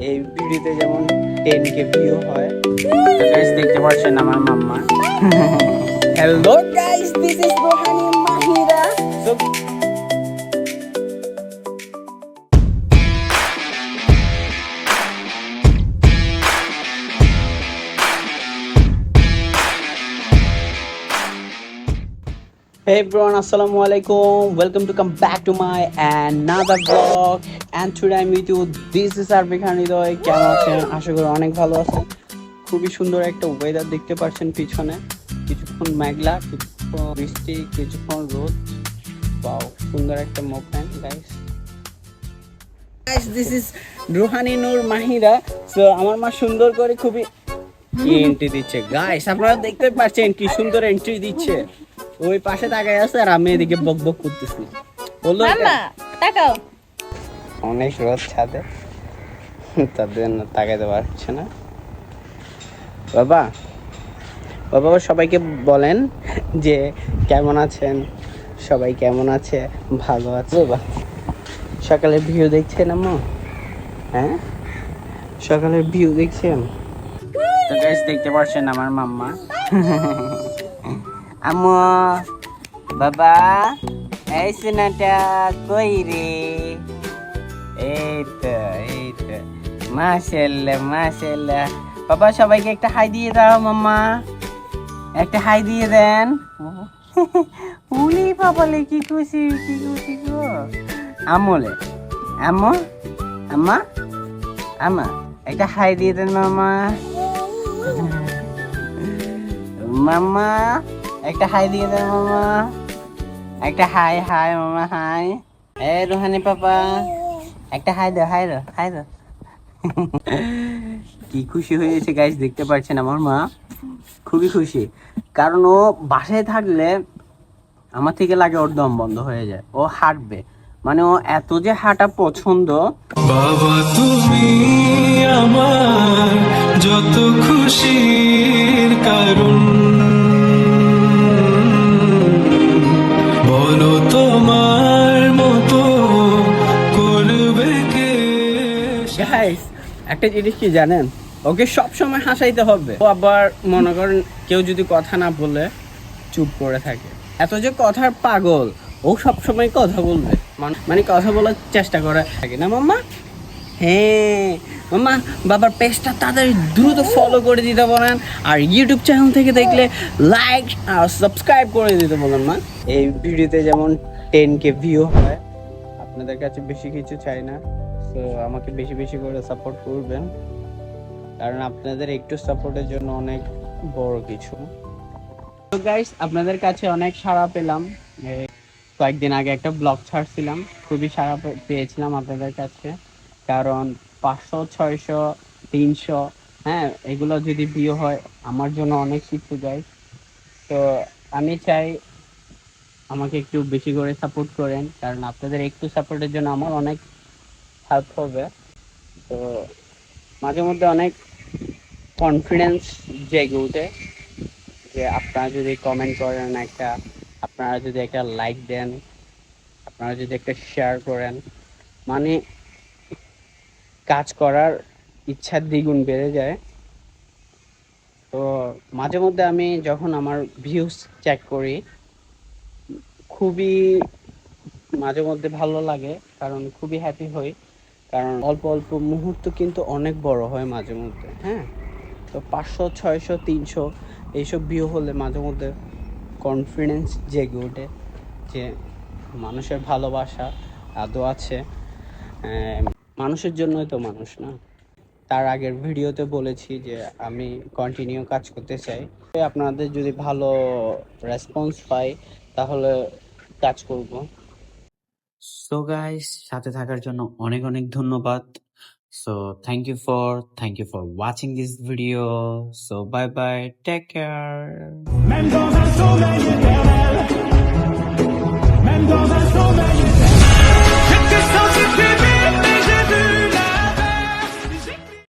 এই ভিডিওতে যেমন 10K ভিউ হয়, তো গাইস দেখতে পাচ্ছেন আমার mamma. Hello guys, this is Rohani Mahira. So hey everyone, assalamu alaikum, welcome to come back to my another vlog and today I'm with you. This is Arvik Hanidoy. কেমন আছেন? আশা করি অনেক ভালো আছেন। খুবই সুন্দর একটা ওয়েদার দেখতে পাচ্ছেন পিছনে, কিছুক্ষণ মেঘলা, কিছুক্ষণ বৃষ্টি, কিছুক্ষণ রোদ। ওয়াও, সুন্দর একটা movement guys. This is Rohani Noor Mahira. So আমার মা সুন্দর করে খুবই এন্ট্রি দিচ্ছে গাইস, আপনারা দেখতে পাচ্ছেন কি সুন্দর এন্ট্রি দিচ্ছে। ওই পাশে তাকায় আছে আর আমি এদিকে বক বক করতেছি। বললো তাকাও, অনেক রোদ ছাদে, তার জন্য তাকাইতে পারছে না। বাবা বাবা সবাইকে বলেন যে কেমন আছেন, সবাই কেমন আছে, ভালো আছে। বাবা সকালের ভিউ দেখছেন আম্মু? হ্যাঁ, সকালের ভিউ দেখছেন? তো গাইস দেখতে পাচ্ছেন আমার মাম্মা। আম্মু, বাবা, এই সোনাটা কই রে? এই তো মাশাআল্লাহ মাশাআল্লাহ। বাবা সবাইকে একটা হাই দিয়ে দাও। মাম্মা একটা হাই দিয়ে দেন। উলি বাবালে কি খুশি গো। আমলে আম্মু, আম্মা আম্মা একটা হাই দিয়ে দেন মামা। মাম্মা একটা হাই দিয়ে দেন মামা, একটা হাই হাই মামা হাই। এ রোহানি পাপা একটা হাই দাও, হাই দাও। কি খুশি হয়েছে গাইস, দেখতে পাচ্ছেন আমার মা খুবই খুশি, কারণ ও বাসায় থাকলে আমার থেকে লাগে ওর দম বন্ধ হয়ে যায়। ও হাঁটবে, মানে ও এত যে হাঁটা পছন্দ। বাবা তুমি আমার যত খুশির কারণ, বলো তোমার মতো করবে কে। গাইস একটা জিনিস কি জানেন, ওকে সব সময় হাসাইতে হবে। ও আবার মনে করেন কেউ যদি কথা না বলে চুপ করে থাকে, এত যে কথার পাগল, ও সব সময় কথা বলবে, মানে কথা বলার চেষ্টা করে থাকে না মাম্মা? হ্যাঁ মাম্মা, বাবার পেজটা তাদের দ্রুত ফলো করে দিতে বলেন, আর ইউটিউব চ্যানেল থেকে দেখলে লাইক আর সাবস্ক্রাইব করে দিতে বলেন মা। এই ভিডিওতে যেমন 10K ভিউ হয়, আপনাদের কাছে বেশি কিছু চাই না। তো আমাকে বেশি বেশি করে সাপোর্ট করবেন, কারণ আপনাদের একটু সাপোর্টের জন্য অনেক বড় কিছু। তো গাইস আপনাদের কাছে অনেক সাড়া পেলাম। কয়েকদিন আগে একটা ব্লগ ছাড়ছিলাম, খুবই সাড়া পেয়েছিলাম আপনাদের কাছে, কারণ 500, 600, 300, হ্যাঁ এগুলো যদি ভিউ হয় আমার জন্য অনেক কিছু গাইস। তো আমি চাই আমাকে একটু বেশি করে সাপোর্ট করেন, কারণ আপনাদের একটু সাপোর্টের জন্য আমার অনেক হেল্প হবে। তো মাঝে মধ্যে অনেক কনফিডেন্স জেগে উঠে যে আপনারা যদি কমেন্ট করেন, আপনারা যদি একটা লাইক দেন, আপনারা যদি একটা শেয়ার করেন, মানে কাজ করার ইচ্ছা দ্বিগুণ বেড়ে যায়। তো মাঝে মধ্যে আমি যখন আমার ভিউজ চেক করি, খুবই মাঝে মধ্যে ভালো লাগে, কারণ খুবই হ্যাপি হই, কারণ অল্প অল্প মুহূর্ত কিন্তু অনেক বড় হয় মাঝে মধ্যে। হ্যাঁ, তো 500, 600, 300 এইসব ভিউ হলে মাঝে মধ্যে কনফিডেন্স জেগে ওঠে যে মানুষের ভালোবাসা আদৌ আছে। মানুষের জন্যই তো মানুষ না। তার আগের ভিডিওতে বলেছি যে আমি কন্টিনিউ কাজ করতে চাই। আপনাদের যদি ভালো রেসপন্স পাই তাহলে কাজ করব। সো গাইস, সাথে থাকার জন্য অনেক অনেক ধন্যবাদ। So thank you for watching this video. So bye bye, take care. Mendoza, so many,